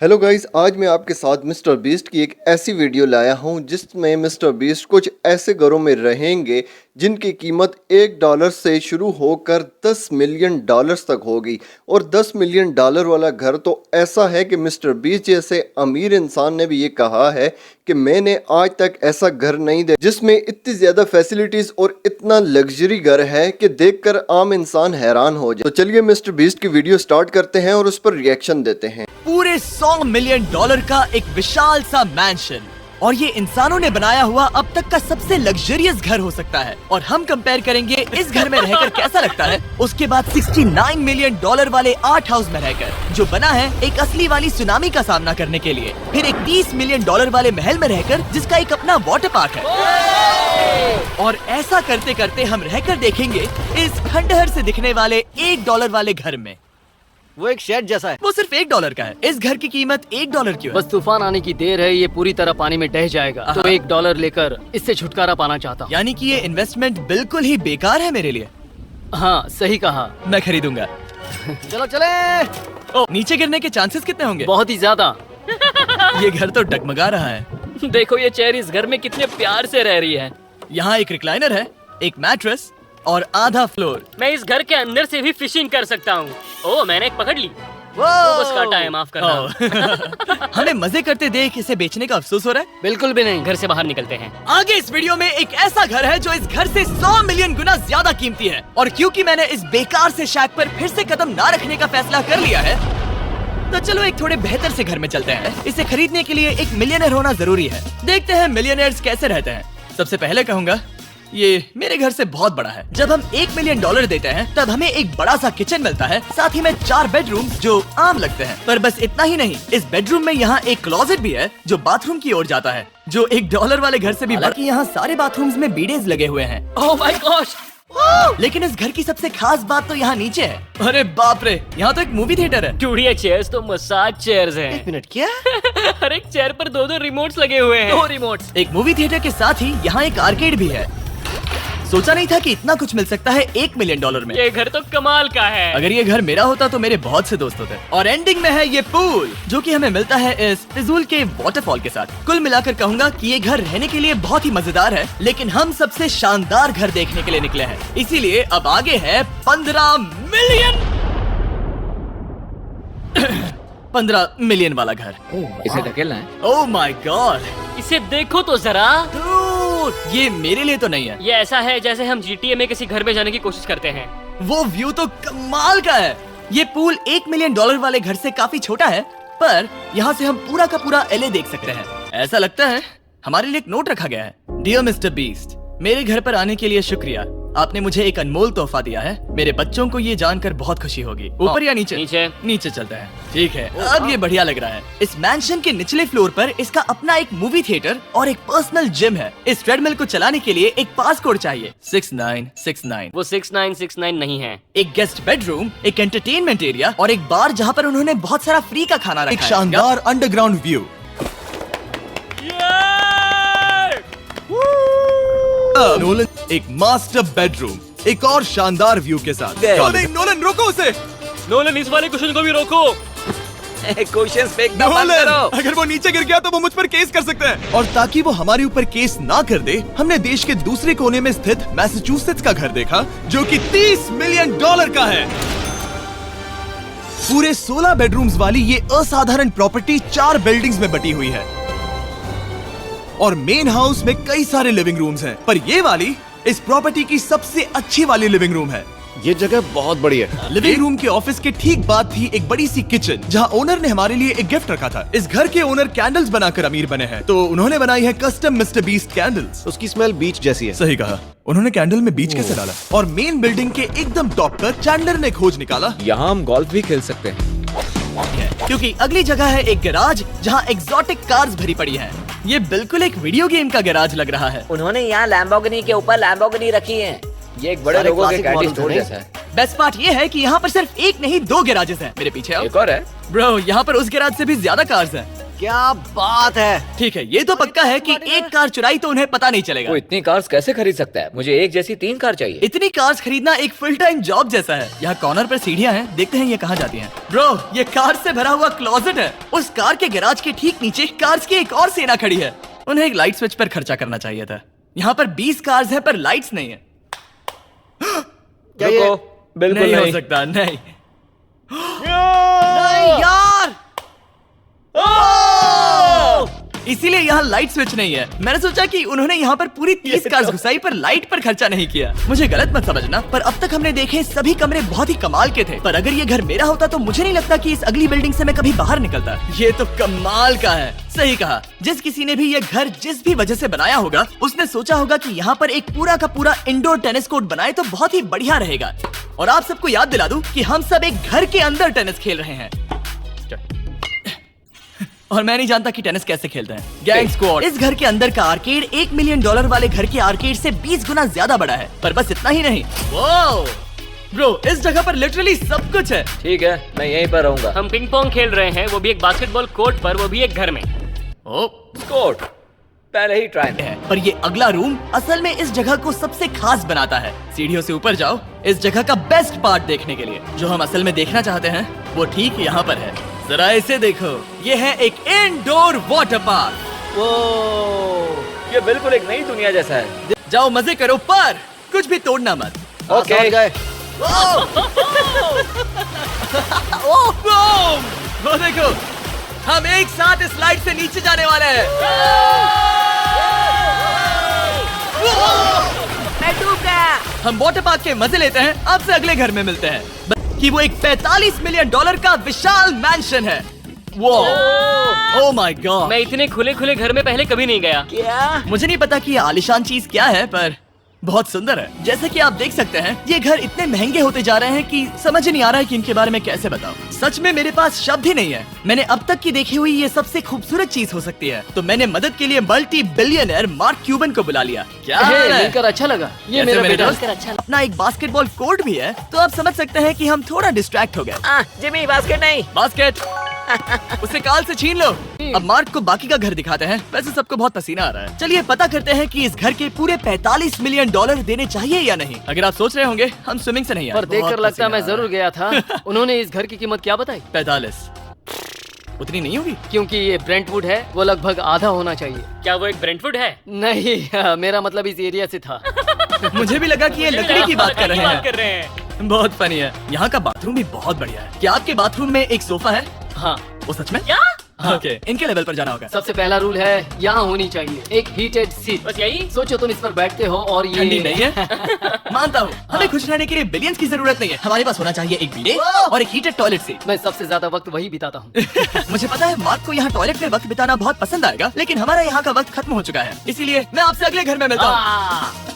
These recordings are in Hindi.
हेलो गाइस, आज मैं आपके साथ मिस्टर बीस्ट की एक ऐसी वीडियो लाया हूं जिसमें मिस्टर बीस्ट कुछ ऐसे घरों में रहेंगे जिनकी कीमत $1 से शुरू होकर $10 मिलियन तक होगी। और $10 मिलियन वाला घर तो ऐसा है कि मिस्टर बीस्ट जैसे अमीर इंसान ने भी ये कहा है कि मैंने आज तक ऐसा घर नहीं देखा जिसमें इतनी ज्यादा फैसिलिटीज और इतना लग्जरी घर है कि देखकर आम इंसान हैरान हो जाए। तो चलिए मिस्टर बीस्ट की वीडियो स्टार्ट करते हैं और उस पर रिएक्शन देते हैं। पूरे $100 मिलियन का एक विशाल सा मैंशन, और ये इंसानों ने बनाया हुआ अब तक का सबसे लग्जरियस घर हो सकता है। और हम कंपेयर करेंगे इस घर में रहकर कैसा लगता है उसके बाद $69 मिलियन वाले आर्ट हाउस में रहकर, जो बना है एक असली वाली सुनामी का सामना करने के लिए। फिर एक $30 मिलियन वाले महल में रहकर जिसका एक अपना वाटर पार्क है। और ऐसा करते करते हम रहकर देखेंगे इस खंडहर से दिखने वाले $1 वाले घर में। वो एक शेड जैसा है। वो सिर्फ $1 का है। इस घर की कीमत $1 क्यों है? बस तूफान आने की देर है, ये पूरी तरह पानी में ढह जाएगा। तो $1 लेकर इससे छुटकारा पाना चाहता हूँ। यानी कि ये इन्वेस्टमेंट बिल्कुल ही बेकार है मेरे लिए। हाँ सही कहा। मैं खरीदूंगा। चलो चले। ओ, नीचे गिरने के चांसेस कितने होंगे? बहुत ही ज्यादा। ये घर तो डगमगा रहा है। देखो ये चेयर इस घर में कितने प्यार से रह रही है। यहाँ एक रिक्लाइनर है, एक मैट्रेस और आधा फ्लोर। मैं इस घर के अंदर से भी फिशिंग कर सकता हूँ। ओह, मैंने एक पकड़ ली। बस काटा है, माफ करना। हमें मजे करते देख इसे बेचने का अफसोस हो रहा है? बिल्कुल भी नहीं। घर से बाहर निकलते हैं। आगे इस वीडियो में एक ऐसा घर है जो इस घर से 100 मिलियन गुना ज्यादा कीमती है। और क्योंकि मैंने इस बेकार से शैक पर फिर से कदम ना रखने का फैसला कर लिया है, तो चलो एक थोड़े बेहतर से घर में चलते हैं। इसे खरीदने के लिए एक मिलियनर होना जरूरी है। देखते हैं मिलियनर्स कैसे रहते हैं। सबसे पहले कहूँगा ये मेरे घर से बहुत बड़ा है। जब हम $1 मिलियन देते हैं तब हमें एक बड़ा सा किचन मिलता है, साथ ही में 4 बेडरूम जो आम लगते हैं। पर बस इतना ही नहीं, इस बेडरूम में यहाँ एक क्लोजेट भी है जो बाथरूम की ओर जाता है, जो $1 वाले घर से भी। बाकी यहाँ सारे बाथरूम्स में बीडेज लगे हुए हैं। Oh my gosh. लेकिन इस घर की सबसे खास बात तो यहाँ नीचे है। अरे बाप रे, यहाँ तो एक मूवी थिएटर है। चूड़िया चेयर्स तो मसाज चेयर्स हैं। 1 मिनट, क्या? हर एक चेयर पर 2-2 रिमोट्स लगे हुए हैं। 2 रिमोट्स। एक मूवी थिएटर के साथ ही यहाँ एक आर्केड भी है। सोचा नहीं था कि इतना कुछ मिल सकता है $1 मिलियन में। ये घर तो कमाल का है। अगर ये घर मेरा होता तो मेरे बहुत से दोस्त होते। और एंडिंग में है ये पूल, जो कि हमें मिलता है इस फिजूल के वाटरफॉल के साथ। कुल मिलाकर कहूँगा कि ये घर रहने के लिए बहुत ही मजेदार है, लेकिन हम सबसे शानदार घर देखने के लिए निकले हैं। इसीलिए अब आगे है 15 मिलियन वाला घर। इसे धकेलना है। ओह माय गॉड, इसे देखो तो जरा। ये मेरे लिए तो नहीं है। ये ऐसा है जैसे हम GTA में किसी घर में जाने की कोशिश करते हैं। वो व्यू तो कमाल का है। ये पूल $1 मिलियन वाले घर से काफी छोटा है, पर यहाँ से हम पूरा का पूरा LA देख सकते हैं। ऐसा लगता है हमारे लिए एक नोट रखा गया है। डियर मिस्टर बीस्ट, मेरे घर पर आने के लिए शुक्रिया। आपने मुझे एक अनमोल तोहफा दिया है। मेरे बच्चों को ये जानकर बहुत खुशी होगी। ऊपर या नीचे? नीचे। नीचे चलते हैं। ठीक है, अब ये बढ़िया लग रहा है। इस मैंशन के निचले फ्लोर पर इसका अपना एक मूवी थिएटर और एक पर्सनल जिम है। इस ट्रेडमिल को चलाने के लिए एक पास कोड चाहिए, 6969। वो 6969 नहीं है। एक गेस्ट बेडरूम, एक एंटरटेनमेंट एरिया और एक बार जहाँ पर उन्होंने बहुत सारा फ्री का खाना रखा है। एक शानदार अंडरग्राउंड व्यू। नोलन, एक मास्टर बेडरूम, एक और शानदार व्यू के साथ। नोलन रोको उसे। नोलन, इस वाले कुशन को भी रोको। क्वेश्चंस फेंकना बंद नोलन, करो। अगर वो नीचे गिर गया तो वो मुझ पर केस कर सकते हैं। और ताकि वो हमारे ऊपर केस ना कर दे, हमने देश के दूसरे कोने में स्थित मैसाचुसेट्स का घर देखा, जो कि $30 मिलियन का है। पूरे 16 बेडरूम्स वाली ये असाधारण प्रॉपर्टी 4 बिल्डिंग्स में बटी हुई है। और मेन हाउस में कई सारे लिविंग रूम्स हैं, पर ये वाली इस प्रॉपर्टी की सबसे अच्छी वाली लिविंग रूम है। ये जगह बहुत बड़ी है। लिविंग रूम के ऑफिस के ठीक बाद थी एक बड़ी सी किचन, जहां ओनर ने हमारे लिए एक गिफ्ट रखा था। इस घर के ओनर कैंडल्स बनाकर अमीर बने हैं, तो उन्होंने बनाई है कस्टम मिस्टर बीस्ट कैंडल्स। उसकी स्मेल बीच जैसी है। सही कहा। उन्होंने कैंडल में बीच कैसे डाला? और मेन बिल्डिंग के एकदम टॉप पर चैंडलर ने खोज निकाला, यहाँ हम गोल्फ भी खेल सकते हैं। क्योंकि अगली जगह है एक गैराज जहाँ एग्जॉटिक कार्स भरी पड़ी है। ये बिल्कुल एक वीडियो गेम का गैराज लग रहा है। उन्होंने यहाँ लैम्बोर्गिनी के ऊपर लैम्बोर्गिनी रखी है। ये एक बड़े लोगों के कैंडी स्टोर जैसा है। बेस्ट पार्ट ये है कि यहाँ पर सिर्फ एक नहीं 2 गैराजेस हैं। मेरे पीछे आओ। एक और है। ब्रो, यहाँ पर उस गैराज से भी ज्यादा कार्स हैं। क्या बात है। ठीक है, ये तो पक्का है कि एक कार चुराई तो उन्हें पता नहीं चलेगा। वो इतनी कार्स कैसे खरीद सकता है? मुझे एक जैसी 3 कार चाहिए। इतनी कार्स खरीदना एक फुल टाइम जॉब जैसा है। यहाँ कॉर्नर पर सीढ़ियाँ हैं, देखते हैं ये कहाँ जाती हैं। ब्रो, ये कार से भरा हुआ क्लोजेट है। उस कार के गैराज के ठीक नीचे कार्स की एक और सेना खड़ी है। उन्हें एक लाइट स्विच पर खर्चा करना चाहिए था। यहाँ पर 20 कार्स हैं पर लाइट्स नहीं है। रुको, बिल्कुल नहीं हो नहीं। सकता, नहीं। नहीं यार, इसीलिए यहाँ लाइट स्विच नहीं है। मैंने सोचा कि उन्होंने यहाँ पर पूरी 30 कार्स घुसाई पर लाइट पर खर्चा नहीं किया। मुझे गलत मत समझना, पर अब तक हमने देखे सभी कमरे बहुत ही कमाल के थे। पर अगर ये घर मेरा होता तो मुझे नहीं लगता कि इस अगली बिल्डिंग से मैं कभी बाहर निकलता। ये तो कमाल का है। सही कहा, जिस किसी ने भी ये घर जिस भी वजह से बनाया होगा, उसने सोचा होगा कि यहाँ पर एक पूरा का पूरा इंडोर टेनिस कोर्ट बनाए तो बहुत ही बढ़िया रहेगा। और आप सबको याद दिला दूं कि हम सब एक घर के अंदर टेनिस खेल रहे हैं। और मैं नहीं जानता कि टेनिस कैसे खेलते हैं। Gang squad. इस घर के अंदर का आर्केड $1 मिलियन वाले घर के आर्केड से 20 गुना ज्यादा बड़ा है। पर बस इतना ही नहीं, वाओ ब्रो, इस जगह पर लिटरली सब कुछ है। ठीक है, मैं यहीं पर रहूंगा। हम पिंग पोंग खेल रहे हैं, वो भी एक बास्केटबॉल कोर्ट पर, वो भी एक घर में। ओ, कोर्ट पहले ही ट्राई में है। पर ये अगला रूम असल में इस जगह को सबसे खास बनाता है। सीढ़ियों से ऊपर जाओ इस जगह का बेस्ट पार्ट देखने के लिए। जो हम असल में देखना चाहते हैं वो ठीक यहाँ पर है। जरा इसे देखो, ये है एक इंडोर वाटर पार्क। वो ये बिल्कुल एक नई दुनिया जैसा है। जाओ मजे करो, पर कुछ भी तोड़ना मत। ओके। वो देखो, हम एक साथ इस स्लाइड से नीचे जाने वाले हैं। मैं डूब गया। हम वाटर पार्क के मजे लेते हैं। आपसे अगले घर में मिलते हैं कि वो एक $45 मिलियन का विशाल मैंशन है। वो ओह माय गॉड, मैं इतने खुले खुले घर में पहले कभी नहीं गया। क्या? मुझे नहीं पता कि ये आलीशान चीज क्या है, पर बहुत सुंदर है। जैसे कि आप देख सकते हैं, ये घर इतने महंगे होते जा रहे हैं कि समझ नहीं आ रहा है कि इनके बारे में कैसे बताऊं। सच में मेरे पास शब्द ही नहीं है। मैंने अब तक की देखी हुई ये सबसे खूबसूरत चीज हो सकती है। तो मैंने मदद के लिए मल्टी बिलियनर मार्क क्यूबन को बुला लिया। क्या हे, हाल है? मिलकर अच्छा लगा। ये कैसे मेरा मेरे बेटा। दोस्त? अपना एक बास्केटबॉल कोर्ट भी है, तो आप समझ सकते हैं कि हम थोड़ा डिस्ट्रैक्ट हो गए। जिमी, बास्केट नहीं। बास्केट उसे काल से छीन लो। अब मार्क को बाकी का घर दिखाते हैं। वैसे सबको बहुत पसीना आ रहा है। चलिए पता करते हैं कि इस घर के पूरे $45 मिलियन देने चाहिए या नहीं। अगर आप सोच रहे होंगे हम स्विमिंग से नहीं आए, पर देखकर बहुत लगता पसीना मैं आ रहा जरूर गया था। उन्होंने इस घर की कीमत क्या बताई? 45 उतनी नहीं होगी। क्योंकि ये ब्रेंटवुड है, वो लगभग आधा होना चाहिए। क्या वो एक ब्रेंटफुड है? नहीं, मेरा मतलब इस एरिया से था। मुझे भी लगा कि ये लकड़ी की बात कर रहे कर हैं। रहे हैं। बहुत फनी है। यहाँ का बाथरूम भी बहुत बढ़िया है। क्या आपके बाथरूम में एक सोफा है? हाँ, वो सच में? क्या? ओके, इनके लेवल पर जाना होगा। सबसे पहला रूल है यहाँ होनी चाहिए एक हीटेड सीट। बस यही? सोचो तुम इस पर बैठते हो और ये ठंडी नहीं है। मानता हूँ, हमें खुश रहने के लिए बिलियंस की जरूरत नहीं है। हमारे पास होना चाहिए एक बीडे और एक हीटेड टॉयलेट सीट। मैं सबसे ज्यादा वक्त वही बिताता हूँ। मुझे पता है मार्क को यहाँ टॉयलेट में वक्त बिताना बहुत पसंद आएगा, लेकिन हमारा यहाँ का वक्त खत्म हो चुका है। इसीलिए मैं आपसे अगले घर में मिलता हूँ।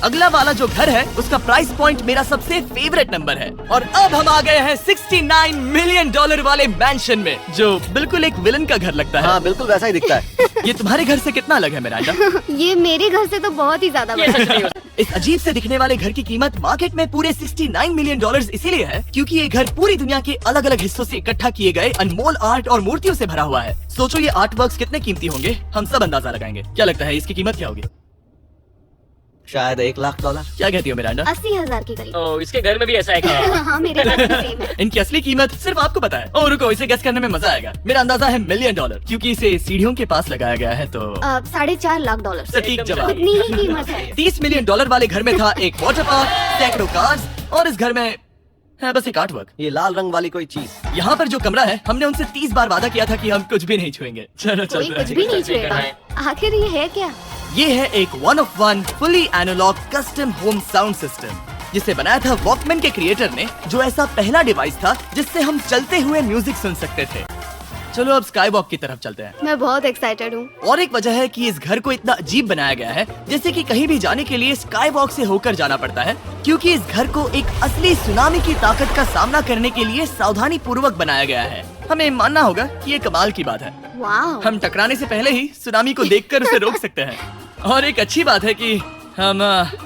अगला वाला जो घर है उसका प्राइस पॉइंट मेरा सबसे फेवरेट नंबर है। और अब हम आ गए हैं $69 मिलियन वाले मैंशन में, जो बिल्कुल एक विलन का घर लगता है। हाँ बिल्कुल वैसा ही दिखता है। ये तुम्हारे घर से कितना अलग है मिरांडा? ये मेरे घर से तो बहुत ही ज्यादा ये बड़ा सच नहीं हो इस अजीब से दिखने वाले घर की कीमत मार्केट में पूरे $69 मिलियन इसीलिए है क्योंकि ये घर पूरी दुनिया के अलग अलग हिस्सों से इकट्ठा किए गए अनमोल आर्ट और मूर्तियों से भरा हुआ है। सोचो ये आर्ट वर्क्स कितने कीमती होंगे, हम सब अंदाजा लगाएंगे। क्या लगता है इसकी कीमत क्या होगी? शायद $1 लाख। क्या कहती हो मिरांडा? 80,000 के करीब। ओ, इसके घर में भी ऐसा है क्या? हाँ, मेरे घर में सेम है। इनकी असली कीमत सिर्फ आपको पता है। और रुको, इसे गेस करने में मजा आएगा। मेरा अंदाजा है $1 मिलियन, क्योंकि इसे सीढ़ियों के पास लगाया गया है। तो $4.5 लाख। सटीक जवाब। इतनी ही कीमत है। $30 मिलियन वाले घर में था एक वाटर पार्क, सैकड़ों कार्स और इस घर में है बस एक आर्ट वर्क। ये लाल रंग वाली कोई चीज। यहाँ पर जो कमरा है, हमने उनसे 30 बार वादा किया था कि हम कुछ भी नहीं छुएंगे। चलो कोई चलते कुछ हैं। भी नहीं छुएगा। आखिर ये है क्या? ये है एक 1 of 1 fully analog custom home sound system, जिसे बनाया था वॉकमैन के क्रिएटर ने, जो ऐसा पहला डिवाइस था जिससे हम चलते हुए म्यूजिक सुन सकते थे। चलो अब स्काई वॉक की तरफ चलते हैं। मैं बहुत एक्साइटेड हूँ। और एक वजह है कि इस घर को इतना अजीब बनाया गया है, जैसे कि कहीं भी जाने के लिए स्काई वॉक से होकर जाना पड़ता है, क्योंकि इस घर को एक असली सुनामी की ताकत का सामना करने के लिए सावधानी पूर्वक बनाया गया है। हमें मानना होगा कि ये कमाल की बात है। वाह। हम टकराने से पहले ही सुनामी को देखकर उसे रोक सकते हैं। और एक अच्छी बात है कि हम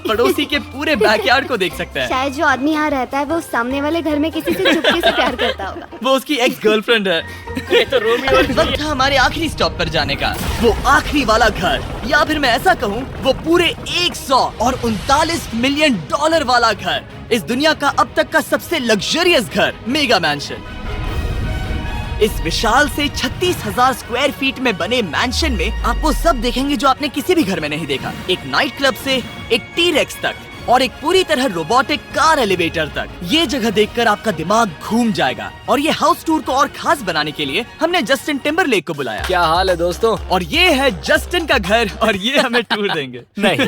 पड़ोसी के पूरे बैकयार्ड को देख सकते हैं। शायद जो आदमी यहाँ रहता है वो सामने वाले घर में किसी से चुपके से प्यार करता होगा। वो उसकी एक्स गर्लफ्रेंड है। ये तो रोमियो और वक्त है हमारे आखिरी स्टॉप पर जाने का, वो आखिरी वाला घर, या फिर मैं ऐसा कहूँ वो पूरे 139 मिलियन डॉलर वाला घर, इस दुनिया का अब तक का सबसे लग्जरियस घर, मेगा मैंशन। इस विशाल से 36,000 स्क्वायर फीट में बने मैंशन में आप वो सब देखेंगे जो आपने किसी भी घर में नहीं देखा। एक नाइट क्लब से एक टी-रेक्स तक और एक पूरी तरह रोबोटिक कार एलिवेटर तक। ये जगह देखकर आपका दिमाग घूम जाएगा। और ये हाउस टूर को और खास बनाने के लिए हमने जस्टिन टिम्बरलेक को बुलाया। क्या हाल है दोस्तों? और ये है जस्टिन का घर और ये हमें टूर देंगे। नहीं।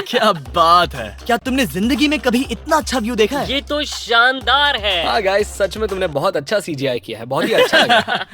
क्या बात है, क्या तुमने जिंदगी में कभी इतना अच्छा व्यू देखा है? ये तो शानदार है। हाँ गाइस, सच में तुमने बहुत अच्छा CGI किया है, बहुत ही अच्छा लगा।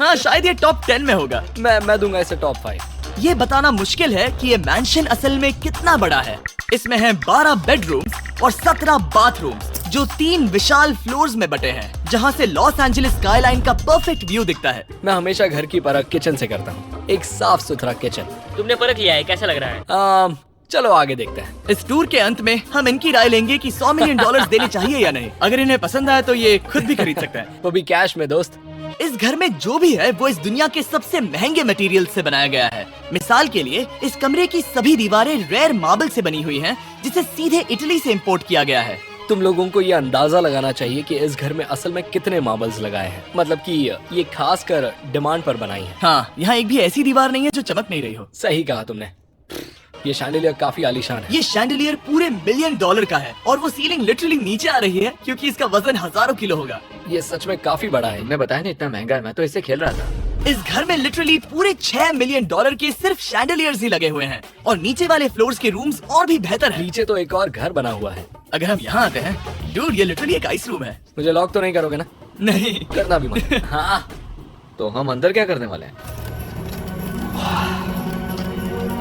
हाँ, शायद ये टॉप 10 में होगा। मैं दूंगा इसे टॉप 5। ये बताना मुश्किल है कि ये मैंशन असल में कितना बड़ा है। इसमें है 12 बेडरूम्स और 17 बाथरूम्स जो 3 विशाल फ्लोर्स में बटे हैं, जहाँ से लॉस एंजलिस स्काईलाइन का परफेक्ट व्यू दिखता है। मैं हमेशा घर की परख किचन से करता हूँ, एक साफ सुथरा किचन। तुमने परख लिया है, कैसा लग रहा है? चलो आगे देखते हैं। इस टूर के अंत में हम इनकी राय लेंगे कि 100 मिलियन डॉलर्स देने चाहिए या नहीं। अगर इन्हें पसंद आया तो ये खुद भी खरीद सकते हैं। वो भी कैश में दोस्त। इस घर में जो भी है वो इस दुनिया के सबसे महंगे मटेरियल से बनाया गया है। मिसाल के लिए इस कमरे की सभी दीवारें रेयर मार्बल से बनी हुई हैं, जिसे सीधे इटली से इंपोर्ट किया गया है। तुम लोगों को ये अंदाजा लगाना चाहिए कि इस घर में असल में कितने मार्बल्स लगाए हैं, मतलब कि ये खास कर डिमांड पर बनाई है। हाँ, यहाँ एक भी ऐसी दीवार नहीं है जो चमक नहीं रही हो। सही कहा तुमने। ये शैंडिलियर काफी आलीशान है। ये शैंडिलियर पूरे $1 मिलियन का है और वो सीलिंग लिटरली नीचे आ रही है क्योंकि इसका वजन हजारों किलो होगा। ये सच में काफी बड़ा है। तुमने बताया ना इतना महंगा है, मैं तो इससे खेल रहा था। इस घर में लिटरली पूरे $6 मिलियन के सिर्फ शैंडिलियर्स ही लगे हुए हैं और नीचे वाले फ्लोर्स के रूम्स और भी बेहतर हैं। नीचे तो एक और घर बना हुआ है। अगर हम यहाँ आते हैं, डूड, ये लिटरली एक आइस रूम है। मुझे लॉक तो नहीं करोगे ना? नहीं करना भी मत। हाँ, तो हम अंदर क्या करने वाले हैं?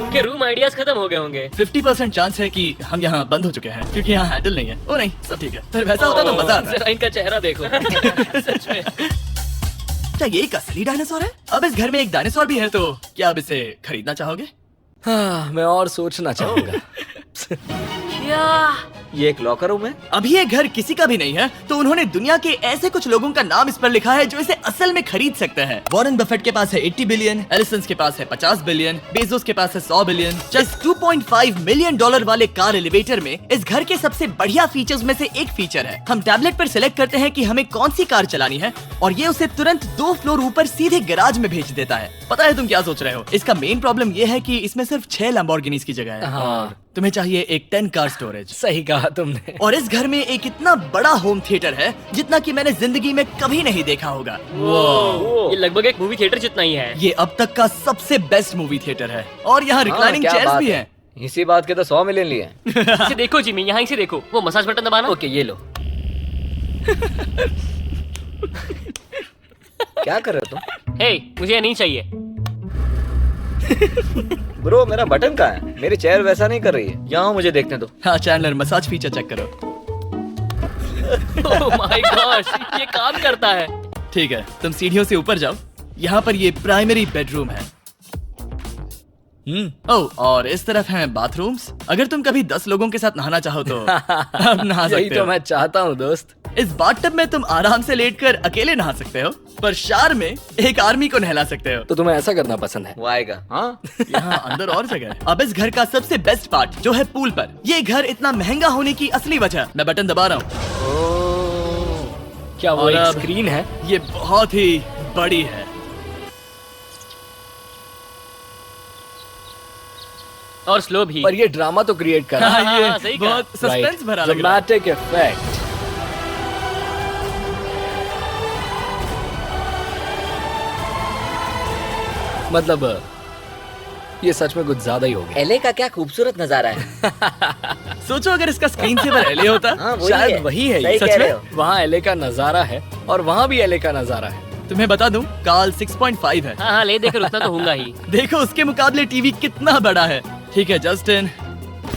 उनके रूम आइडियाज खत्म हो गए होंगे। 50% चांस है कि हम यहाँ बंद हो चुके हैं क्योंकि यहाँ हैंडल नहीं है। ओ नहीं, सब ठीक है। पर वैसा होता तो मजा आता। जरा इनका चेहरा देखो। सच में। क्या ये एक असली डायनासोर है? अब इस घर में एक डायनासोर भी है, तो क्या आप इसे खरीदना चाहोगे? हाँ, मैं और सोचना चाहूंगा। क्या? ये एक लॉकर रूम है? अभी ये घर किसी का भी नहीं है, तो उन्होंने दुनिया के ऐसे कुछ लोगों का नाम इस पर लिखा है जो इसे असल में खरीद सकते हैं। वॉरेन बफेट के पास है 80 बिलियन, एलिसन्स के पास है 50 बिलियन, बेजोस के पास है 100 बिलियन। जस्ट $2.5 मिलियन वाले कार एलिवेटर में इस घर के सबसे बढ़िया फीचर्स में से एक फीचर है। हम टैबलेट पर सिलेक्ट करते हैं कि हमें कौन सी कार चलानी है और ये उसे तुरंत 2 फ्लोर ऊपर सीधे गैराज में भेज देता है। पता है तुम क्या सोच रहे हो? इसका मेन प्रॉब्लम ये है कि इसमें सिर्फ 6 लैम्बोर्गिनीज की जगह है। हाँ, तुम्हें चाहिए एक 10 कार स्टोरेज। सही कहा तुमने। और इस घर में एक इतना बड़ा होम थिएटर है जितना कि मैंने जिंदगी में कभी नहीं देखा होगा। ये लगभग एक मूवी थिएटर जितना ही है। ये अब तक का सबसे बेस्ट मूवी थिएटर है और यहाँ रिक्लाइनिंग क्या चेयर्स बात भी है। हैं। इसी बात के तो 100 मिलियन लिए हैं। इसे देखो जिमी, यहाँ इसे देखो। वो मसाज बटन दबाना। ओके, ये लो। क्या कर रहे हो तुम? हे, मुझे ये नहीं चाहिए। ब्रो, मेरा बटन कहाँ है? मेरी चेयर वैसा नहीं कर रही है। यहाँ मुझे देखने दो। हाँ चैंडलर, मसाज फीचर चेक करो। ओह माय गॉश, ये काम करता है। ठीक है, तुम सीढ़ियों से ऊपर जाओ। यहाँ पर ये प्राइमरी बेडरूम है। ओह, और इस तरफ हैं बाथरूम्स। अगर तुम कभी 10 लोगों के साथ नहाना चाहो तो अब नहा यही सकते तो हो। मैं चाहता हूँ दोस्त। इस बाथटब में तुम आराम से लेटकर अकेले नहा सकते हो, पर शार में एक आर्मी को नहला सकते हो। तो तुम्हें ऐसा करना पसंद है? वो आएगा। हाँ, यहाँ अंदर और जगह है। अब इस घर का सबसे बेस्ट पार्ट जो है पूल पर। ये घर इतना महंगा होने की असली वजह, मैं बटन दबा रहा हूँ। क्या वो और एक अब- स्क्रीन है? ये बहुत ही बड़ी है। और स्लो भी। पर ये ड्रामा तो क्रिएट कर रहा है। हाँ, ये हाँ, सही कहा। बहुत सस्पेंस भरा लग रहा है। Dramatic effect. मतलब ये सच में कुछ ज्यादा ही हो गया। एले का क्या खूबसूरत नजारा है। सोचो अगर इसका स्क्रीन सेवर एलए होता। हाँ, वही शायद है। वही है ये। सही सच कह में? रहे हो। वहाँ एले का नजारा है और वहाँ भी एले का नजारा है। तुम्हें बता दूं, काल 6.5 है। हाँ हाँ, ले देकर उतना तो होगा ही। देखो उसके मुकाबले टीवी कितना बड़ा है। ठीक है जस्टिन,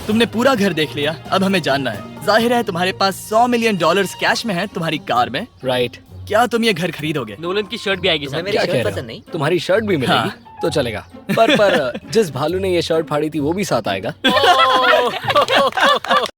तुमने पूरा घर देख लिया। अब हमें जानना है, जाहिर है तुम्हारे पास $100 मिलियन कैश में है तुम्हारी कार में। राइट। क्या तुम ये घर खरीदोगे? नोलन की शर्ट भी आएगी तुम्हें साथ। मेरी क्या शर्ट कह रहे पसंद हो? नहीं? तुम्हारी शर्ट भी मिलेगी? हाँ, तो चलेगा। पर जिस भालू ने ये शर्ट फाड़ी थी वो भी साथ आएगा।